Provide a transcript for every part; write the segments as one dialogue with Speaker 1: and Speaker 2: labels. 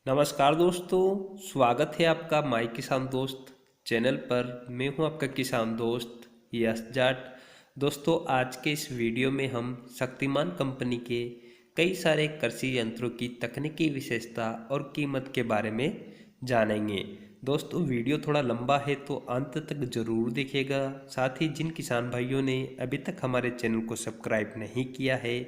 Speaker 1: नमस्कार दोस्तों, स्वागत है आपका माई किसान दोस्त चैनल पर। मैं हूं आपका किसान दोस्त यश जाट। दोस्तों, आज के इस वीडियो में हम शक्तिमान कंपनी के कई सारे कृषि यंत्रों की तकनीकी विशेषता और कीमत के बारे में जानेंगे। दोस्तों, वीडियो थोड़ा लंबा है तो अंत तक ज़रूर देखिएगा। साथ ही जिन किसान भाइयों ने अभी तक हमारे चैनल को सब्सक्राइब नहीं किया है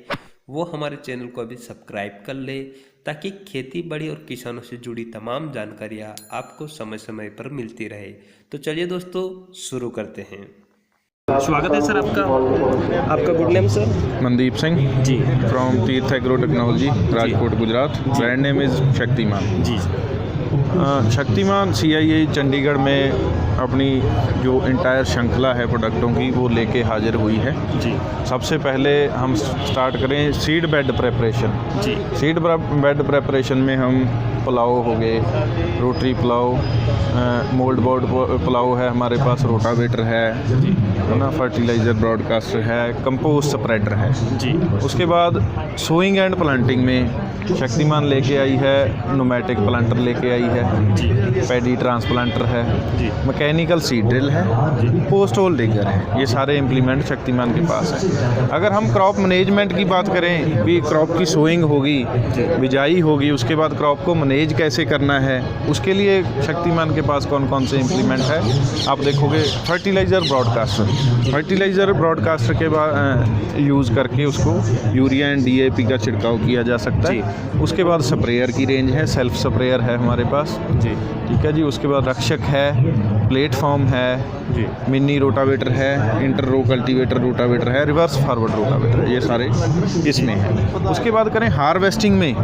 Speaker 1: वो हमारे चैनल को अभी सब्सक्राइब कर ले, ताकि खेती बाड़ी और किसानों से जुड़ी तमाम जानकारियाँ आपको समय समय पर मिलती रहे। तो चलिए दोस्तों, शुरू करते हैं। स्वागत है सर आपका good name sir?
Speaker 2: Mandeep Singh
Speaker 1: ji,
Speaker 2: from Tirth agro technology, Rajkot, Gujarat. Brand name is Shaktiman.
Speaker 1: जी
Speaker 2: शक्तिमान CII चंडीगढ़ में अपनी जो इंटायर श्रृंखला है प्रोडक्टों की वो लेके हाजिर हुई है।
Speaker 1: जी
Speaker 2: सबसे पहले हम स्टार्ट करें सीड बेड प्रेपरेशन।
Speaker 1: जी
Speaker 2: सीड बेड प्रेपरेशन में हम पुलाव हो गए, rotary pulao, mould board pulao है हमारे पास, रोटावेटर है ना, फर्टिलाइज़र ब्रॉडकास्टर है, कंपोस्ट स्प्रेडर है।
Speaker 1: जी
Speaker 2: उसके बाद सोइंग एंड प्लांटिंग में शक्तिमान लेके आई है, न्यूमेटिक प्लांटर लेके आई है,
Speaker 1: जी
Speaker 2: पैडी ट्रांसप्लांटर है,
Speaker 1: जी
Speaker 2: मैकेनिकल सीड ड्रिल है, पोस्ट होल डिगर है। ये सारे इम्प्लीमेंट शक्तिमान के पास है। अगर हम क्रॉप मैनेजमेंट की बात करें, भी क्रॉप की सोइंग होगी, बिजाई होगी, उसके बाद क्रॉप को मैनेज कैसे करना है, उसके लिए शक्तिमान के पास कौन कौन से इम्प्लीमेंट है आप देखोगे। फर्टिलाइज़र ब्रॉडकास्टर के बाद यूज़ करके उसको यूरिया एंड DAP का छिड़काव किया जा सकता है। उसके बाद स्प्रेयर की रेंज है, सेल्फ स्प्रेयर है हमारे पास।
Speaker 1: जी
Speaker 2: ठीक है जी। उसके बाद रक्षक है, प्लेटफॉर्म है
Speaker 1: जी
Speaker 2: मिनी रोटावेटर है, इंटर रो कल्टीवेटर रोटावेटर है, रिवर्स फॉरवर्ड रोटावेटर है, ये सारे इसमें हैं। उसके बाद करें हार्वेस्टिंग में,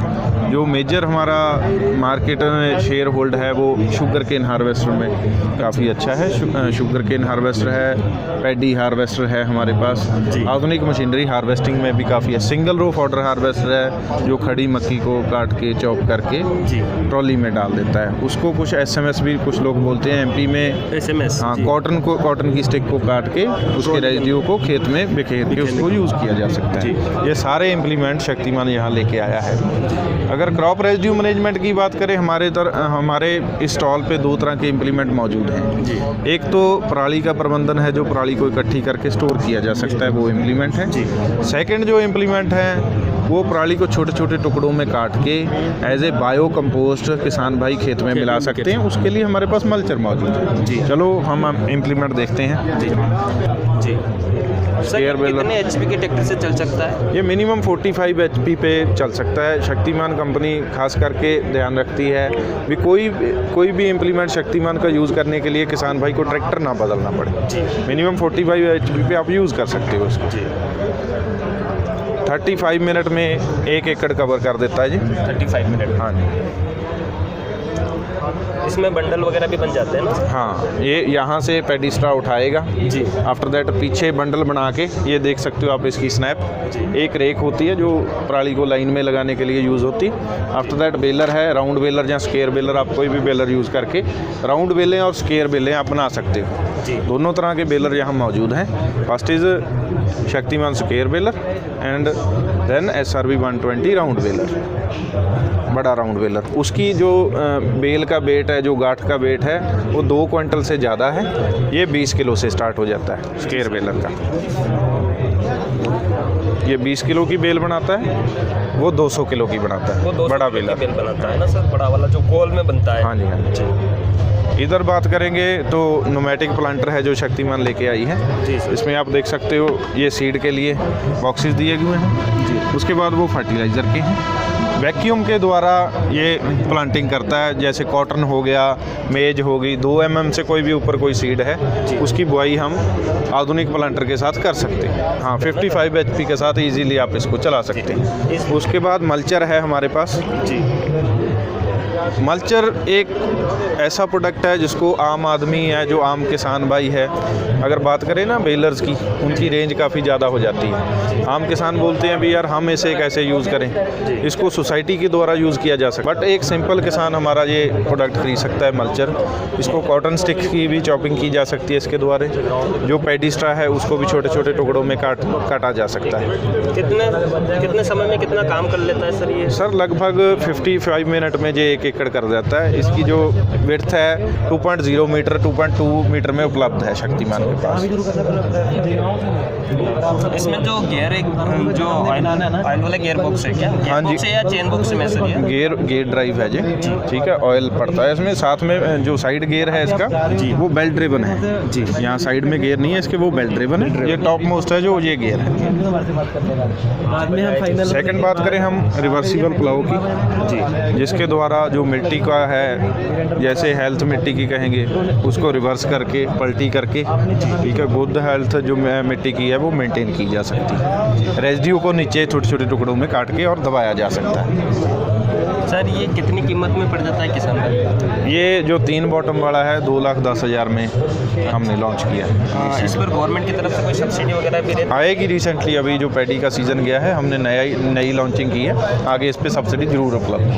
Speaker 2: जो मेजर हमारा मार्केट में शेयर होल्ड है वो शुगर केन हार्वेस्टर में काफ़ी अच्छा है। शुगर केन हार्वेस्टर है, पैडी हार्वेस्टर है हमारे पास। आधुनिक मशीनरी हार्वेस्टिंग में भी काफ़ी है। सिंगल रो फॉडर हार्वेस्टर है, जो खड़ी मक्की को काट के चॉप करके ट्रॉली में डाल देता है। उसको कुछ SMS भी कुछ लोग बोलते हैं MP में SMS। हाँ, कॉटन की स्टिक को काट के उसके रेजिड्यू को खेत में बिखेर के उसको यूज़ किया जा सकता है। ये सारे इम्प्लीमेंट शक्तिमान यहाँ लेके आया है। अगर क्रॉप रेजिड्यू मैनेजमेंट की बात करें, हमारे स्टॉल पे दो तरह के इम्प्लीमेंट मौजूद हैं। एक तो पराली का प्रबंधन है, जो पराली को इकट्ठी करके स्टोर किया जा सकता है, वो इम्प्लीमेंट है। सेकंड जो इम्प्लीमेंट है वो पराली को छोटे छोटे टुकड़ों में काट के एज ए बायो कंपोस्ट किसान भाई खेत में मिला सकते हैं। उसके लिए हमारे पास मल्चर मौजूद है। जी, चलो हम इम्प्लीमेंट देखते हैं। जी
Speaker 1: जी सर, कितने HP के ट्रैक्टर से चल सकता है?
Speaker 2: ये मिनिमम 45 HP पे चल सकता है। शक्तिमान कंपनी खास करके ध्यान रखती है भी कोई भी इम्प्लीमेंट शक्तिमान का यूज़ करने के लिए किसान भाई को ट्रैक्टर ना बदलना पड़े। मिनिमम 45 HP पे आप यूज़ कर सकते हो उसको। 35 मिनट में 1 एकड़ कवर कर देता है जी।
Speaker 1: 35 मिनट?
Speaker 2: हाँ जी।
Speaker 1: इसमें बंडल वगैरह भी बन जाते हैं ना?
Speaker 2: हाँ, ये यहाँ से पेडिस्ट्रा उठाएगा जी। आफ्टर दैट पीछे बंडल बना के, ये देख सकते हो आप इसकी स्नैप। एक रेक होती है जो पराली को लाइन में लगाने के लिए यूज़ होती है। आफ्टर दैट बेलर है, राउंड बेलर या स्क्वायर बेलर, आप कोई भी बेलर यूज़ करके राउंड बेलें और स्क्वायर बेलें आप बना सकते हो जी। दोनों तरह के बेलर यहाँ मौजूद हैं। First is Shaktimaan square baler and then SRB 120 round baler, बड़ा राउंड बेलर। उसकी जो बेल का वेट है, जो गांठ का वेट है, वो 2 क्विंटल से ज़्यादा है। ये 20 किलो से स्टार्ट हो जाता है स्क्वायर बेलर का। ये 20 किलो की बेल बनाता है, वो 200 किलो की बनाता है। वो बड़ा बेलर
Speaker 1: बेल बनाता है ना सर, बड़ा वाला जो गोल में बनता है।
Speaker 2: हाँ जी, हाँ जी। इधर बात करेंगे तो न्यूमेटिक प्लांटर है जो शक्तिमान लेके आई है। इसमें आप देख सकते हो ये सीड के लिए बॉक्सेस दिए हुए हैं। उसके बाद वो फर्टिलाइज़र के हैं। वैक्यूम के द्वारा ये प्लांटिंग करता है। जैसे कॉटन हो गया, मेज हो गई, 2 mm से कोई भी ऊपर कोई सीड है, उसकी बुआई हम आधुनिक प्लांटर के साथ कर सकते हैं। हाँ, 55 HP के साथ इजीली आप इसको चला सकते हैं। उसके बाद मल्चर है हमारे पास जी। मल्चर एक ऐसा प्रोडक्ट है जिसको आम आदमी है, जो आम किसान भाई है, अगर बात करें ना बेलर्स की, उनकी रेंज काफ़ी ज़्यादा हो जाती है। आम किसान बोलते हैं भी यार हम इसे कैसे यूज़ करें, इसको सोसाइटी के द्वारा यूज़ किया जा सकता है। बट एक सिंपल किसान हमारा ये प्रोडक्ट खरीद सकता है मल्चर। इसको कॉटन स्टिक की भी चॉपिंग की जा सकती है इसके द्वारा। जो पेडिस्ट्रा है उसको भी छोटे छोटे टुकड़ों में काटा जा सकता है।
Speaker 1: कितने समय में कितना काम कर लेता है सर ये?
Speaker 2: सर लगभग 55 मिनट में ये 1 एकड़ कर देता है। इसकी जो विड्थ है 2.0 मीटर 2.2 मीटर में उपलब्ध है शक्तिमान के पास।
Speaker 1: इसमें जो गियर है, जो ऑयल वाला गियर बॉक्स है क्या?
Speaker 2: हाँ जी,
Speaker 1: या चेन बॉक्स में सर ये
Speaker 2: गियर ड्राइव है जी, ठीक है। ऑयल पड़ता है इसमें, साथ में जो साइड गियर है इसका वो बेल्ट ड्रिवन है जी। यहाँ साइड में गियर नहीं है इसके, वो बेल्ट ड्रिवन है। ये टॉप मोस्ट है जो ये गियर है। सेकंड बात करें हम रिवर्सिबल प्लाउ की जी, जिसके द्वारा जो मिट्टी का है, जैसे हेल्थ मिट्टी की कहेंगे, उसको रिवर्स करके पलटी करके, ठीक है, गुड हेल्थ जो मिट्टी की है वो मेंटेन की जा सकती है। रेजिड्यू को नीचे छोटे छोटे टुकड़ों में काट के और दबाया जा सकता है।
Speaker 1: सर ये कितनी कीमत में पड़ जाता है किसान भाई?
Speaker 2: ये जो 3 बॉटम वाला है 2,10,000 में हमने लॉन्च किया है।
Speaker 1: इस पर गवर्नमेंट की तरफ से कोई सब्सिडी वगैरह भी
Speaker 2: आएगी रिसेंटली, अभी जो पैडी का सीज़न गया है हमने नई लॉन्चिंग की है, आगे इस पर सब्सिडी जरूर उपलब्ध है।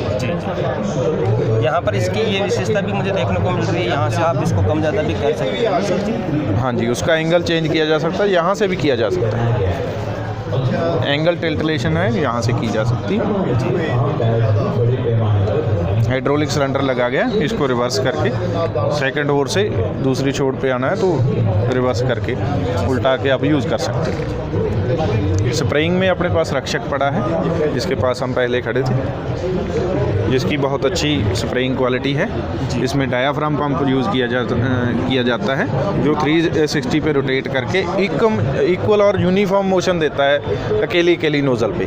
Speaker 1: यहाँ पर इसकी ये विशेषता भी मुझे देखने को मिल रही है, यहाँ से आप इसको कम ज़्यादा भी कर सकते हैं।
Speaker 2: हाँ जी, उसका एंगल चेंज किया जा सकता है, यहाँ से भी किया जा सकता है। एंगल टिल्टलेशन है, यहाँ से की जा सकती है। हाइड्रोलिक सिलेंडर लगा गया, इसको रिवर्स करके सेकंड ओर से दूसरी छोर पे आना है तो रिवर्स करके उल्टा के आप यूज़ कर सकते हैं। स्प्रेइंग में अपने पास रक्षक पड़ा है, जिसके पास हम पहले खड़े थे, जिसकी बहुत अच्छी स्प्रेइंग क्वालिटी है। इसमें डायाफ्राम पंप यूज़ किया जाता है, जो 360 पे रोटेट करके इक्वल और यूनिफॉर्म मोशन देता है अकेली नोज़ल पे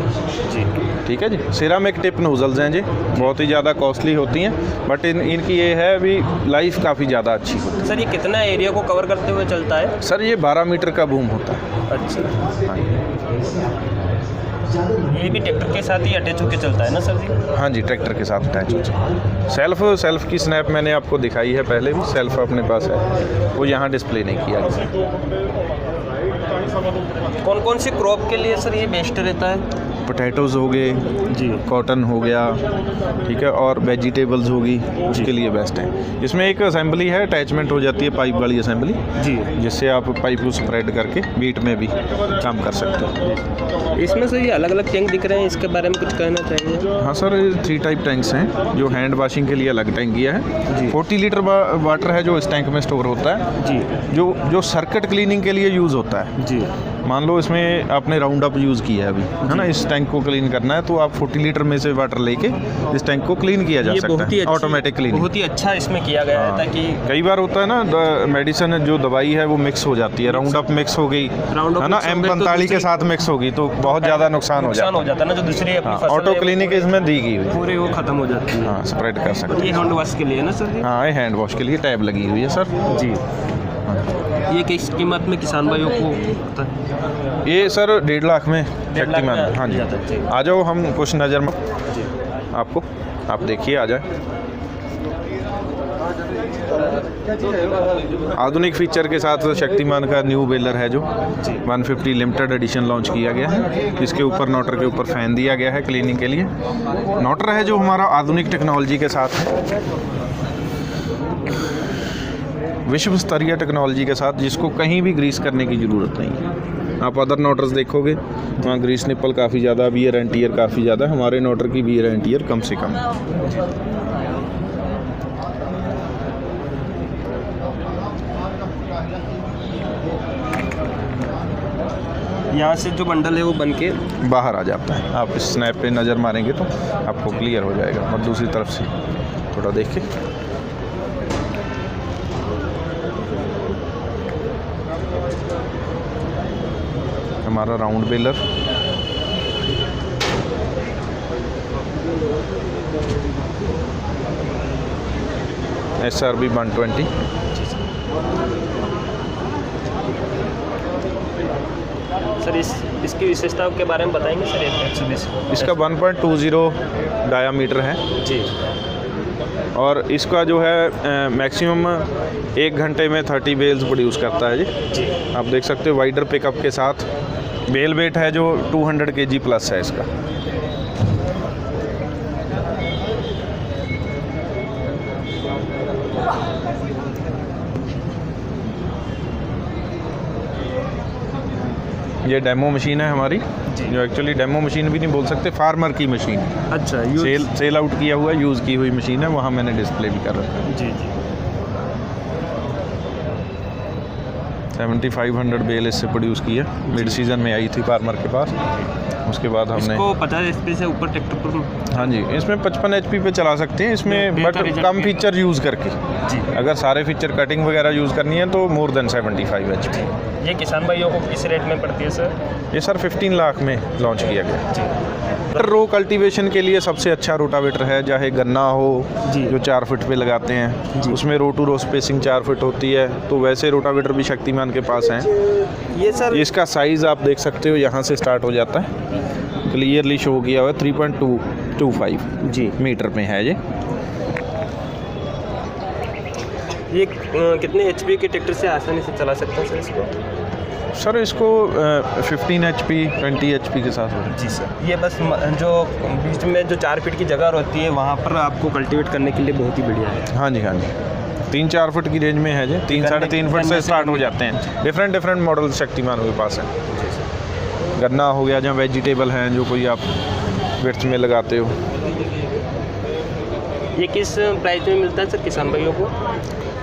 Speaker 2: जी, ठीक है जी। सिरामिक टिप नोज़ल्स हैं जी, बहुत ही ज़्यादा कॉस्टली होती हैं, बट इनकी ये है अभी लाइफ काफ़ी ज़्यादा अच्छी होती है।
Speaker 1: सर ये कितना एरिया को कवर करते हुए चलता है?
Speaker 2: सर ये 12 मीटर का बूम होता है।
Speaker 1: अच्छा, ये भी ट्रैक्टर के साथ ही अटैच होकर चलता है ना सर जी? हाँ
Speaker 2: जी, ट्रैक्टर के साथ अटैच होता है। सेल्फ की स्नैप मैंने आपको दिखाई है पहले भी, सेल्फ अपने पास है, वो यहाँ डिस्प्ले नहीं किया गया।
Speaker 1: कौन कौन सी क्रॉप के लिए सर ये बेस्ट रहता है?
Speaker 2: पोटैटोज़ हो गए जी, कॉटन हो गया, ठीक है, और वेजिटेबल्स होगी, उसके लिए बेस्ट है। इसमें एक असेंबली है, अटैचमेंट हो जाती है पाइप वाली असेंबली जी, जिससे आप पाइप को स्प्रेड करके बीट में भी काम कर सकते हो।
Speaker 1: इसमें सर ये अलग अलग टैंक दिख रहे हैं, इसके बारे में कुछ कहना चाहिए?
Speaker 2: हाँ सर, 3 टाइप टैंक्स हैं। जो हैंड वॉशिंग के लिए अलग टैंक किया है जी। 40 लीटर वाटर है जो इस टैंक में स्टोर होता है जी, जो सर्किट क्लीनिंग के लिए यूज़ होता है जी। मान लो इसमें आपने राउंड अप यूज़ किया है अभी, है ना, इस टैंक को क्लीन करना है तो आप 40 लीटर में से वाटर लेके इस टैंक को क्लीन किया जा सकता है, ऑटोमेटिक क्लीनिंग।
Speaker 1: बहुत ही अच्छा इसमें किया गया है, ताकि
Speaker 2: कई बार होता है ना मेडिसिन जो दवाई है वो मिक्स हो जाती है, राउंड अप मिक्स हो गई है ना, M45 के साथ मिक्स होगी तो बहुत ज़्यादा नुकसान हो जाता है
Speaker 1: ना, जो दूसरी
Speaker 2: ऑटो क्लिनिक इसमें दी गई
Speaker 1: पूरी वो खत्म हो जाती है।
Speaker 2: हाँ, स्प्रेड कर सकते हैं।
Speaker 1: ये हैंड वॉश के लिए ना सर?
Speaker 2: हाँ, ये हैंड वॉश के लिए टैब लगी हुई है सर जी।
Speaker 1: ये किस कीमत में किसान भाइयों को होता है?
Speaker 2: ये सर 1.5 लाख में शक्तिमान। हाँ जी, आ जाओ, हम कुछ नज़र में आपको, आप देखिए, आ जाए। आधुनिक फीचर के साथ शक्तिमान का न्यू बेलर है जो 150 लिमिटेड एडिशन लॉन्च किया गया है। इसके ऊपर नोटर के ऊपर फैन दिया गया है क्लीनिंग के लिए। नोटर है जो हमारा आधुनिक टेक्नोलॉजी के साथ है, विश्व स्तरीय टेक्नोलॉजी के साथ, जिसको कहीं भी ग्रीस करने की ज़रूरत नहीं है। आप अदर नोटर्स देखोगे वहाँ ग्रीस निप्पल काफ़ी ज़्यादा, वियर एंड टियर काफ़ी ज़्यादा, हमारे नोटर की वियर एंड टियर कम से कम।
Speaker 1: यहाँ से जो बंडल है वो बन के
Speaker 2: बाहर आ जाता है। आप इस स्नैप पे नज़र मारेंगे तो आपको क्लियर हो जाएगा। और दूसरी तरफ से थोड़ा देख के, हमारा राउंड बेलर, SRB 120।
Speaker 1: सर इसकी विशेषताओं के बारे में बताएंगे सर?
Speaker 2: इसका 1.20 डायामीटर है जी, और इसका जो है मैक्सिमम 1 घंटे में 30 बेल्स प्रोड्यूस करता है जी। आप देख सकते हो वाइडर पिकअप के साथ। बेल वेट है जो 200 kg प्लस है इसका। ये डेमो मशीन है हमारी, जो एक्चुअली डेमो मशीन भी नहीं बोल सकते, फार्मर की मशीन।
Speaker 1: अच्छा,
Speaker 2: सेल आउट किया हुआ यूज़ की हुई मशीन है, वहाँ मैंने डिस्प्ले भी कर रखा है।
Speaker 1: जी जी।
Speaker 2: 7500 बेल इससे प्रोड्यूस की है, मिड सीज़न में आई थी फार्मर के पास। उसके बाद हमने
Speaker 1: इसको 50 HP से ऊपर ट्रैक्टर पर,
Speaker 2: हाँ जी, इसमें 55 HP पे चला सकते हैं इसमें, बट कम फीचर यूज़ करके
Speaker 1: जी।
Speaker 2: अगर सारे फीचर कटिंग वगैरह यूज़ करनी है तो मोर देन 75 HP।
Speaker 1: ये किसान भाइयों को किस रेट में पड़ती है सर?
Speaker 2: ये सर 15 लाख में लॉन्च किया गया जी। रो कल्टीवेशन के लिए सबसे अच्छा रोटावेटर है, चाहे गन्ना हो
Speaker 1: जी।
Speaker 2: जो 4 फीट पे लगाते हैं, उसमें रो टू रो स्पेसिंग 4 फीट होती है, तो वैसे रोटावेटर भी शक्तिमान के पास हैं।
Speaker 1: ये सर
Speaker 2: इसका साइज़ आप देख सकते हो, यहाँ से स्टार्ट हो जाता है, क्लियरली शो किया हुआ है 3.225
Speaker 1: जी
Speaker 2: मीटर में है ये।
Speaker 1: ये कितने HP के ट्रैक्टर से आसानी से चला सकते हैं सर इसको?
Speaker 2: सर इसको 15 HP 20 HP के साथ होगा।
Speaker 1: जी सर। ये बस जो बीच में जो 4 फीट की जगह होती है वहाँ पर आपको कल्टीवेट करने के लिए बहुत ही बढ़िया है।
Speaker 2: हाँ जी, हाँ जी, 3-4 फुट की रेंज में है जी, 3-3.5 फुट से स्टार्ट हो जाते हैं। डिफरेंट मॉडल शक्तिमान के पास है। गन्ना हो गया, जहाँ वेजिटेबल हैं जो कोई आप विर्थ में लगाते हो।
Speaker 1: ये किस प्राइस में मिलता है सर किसान भाइयों को?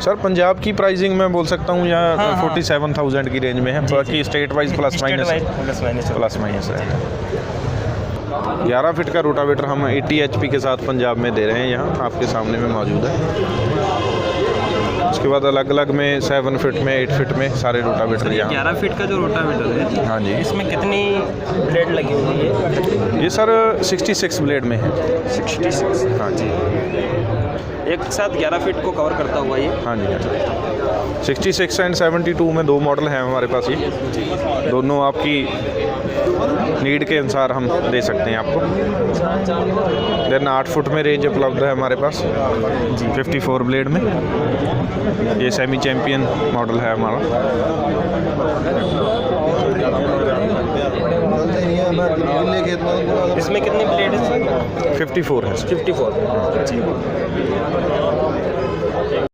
Speaker 2: सर पंजाब की प्राइसिंग मैं बोल सकता हूँ यहाँ 47,000 की रेंज में है, बाकी स्टेट वाइज प्लस माइनस है। 11 फीट का रोटावेटर हम 80 HP के साथ पंजाब में दे रहे हैं, यहाँ आपके सामने में मौजूद है। उसके बाद अलग अलग में 7 फीट में 8 फीट में सारे रोटावेटर यहाँ।
Speaker 1: 11 फीट का जो रोटावेटर है,
Speaker 2: हाँ जी,
Speaker 1: इसमें कितनी ब्लेड लगी हुई है?
Speaker 2: ये सर 66 ब्लेड में है।
Speaker 1: 66,
Speaker 2: हाँ जी,
Speaker 1: एक साथ 11 फीट को कवर करता हुआ ये।
Speaker 2: हाँ जी, 66 एंड 72 में 2 मॉडल हैं हमारे पास, ये दोनों आपकी नीड के अनुसार हम दे सकते हैं आपको। देन 8 फुट में रेंज उपलब्ध है हमारे पास 54 ब्लेड में। ये सेमी चैम्पियन मॉडल है हमारा।
Speaker 1: इसमें कितनी ब्लेड है?
Speaker 2: 54 है।
Speaker 1: 54।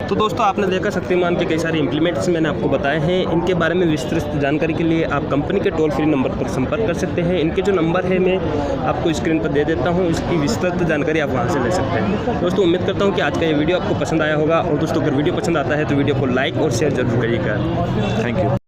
Speaker 1: तो दोस्तों आपने देखा शक्तिमान के कई सारे इम्प्लीमेंट्स मैंने आपको बताए हैं। इनके बारे में विस्तृत जानकारी के लिए आप कंपनी के टोल फ्री नंबर पर संपर्क कर सकते हैं। इनके जो नंबर है मैं आपको स्क्रीन पर दे देता हूं, इसकी विस्तृत जानकारी आप वहां से ले सकते हैं। दोस्तों उम्मीद करता हूं कि आज का ये वीडियो आपको पसंद आया होगा, और दोस्तों अगर वीडियो पसंद आता है तो वीडियो को लाइक और शेयर जरूर करिएगा।
Speaker 2: Thank you.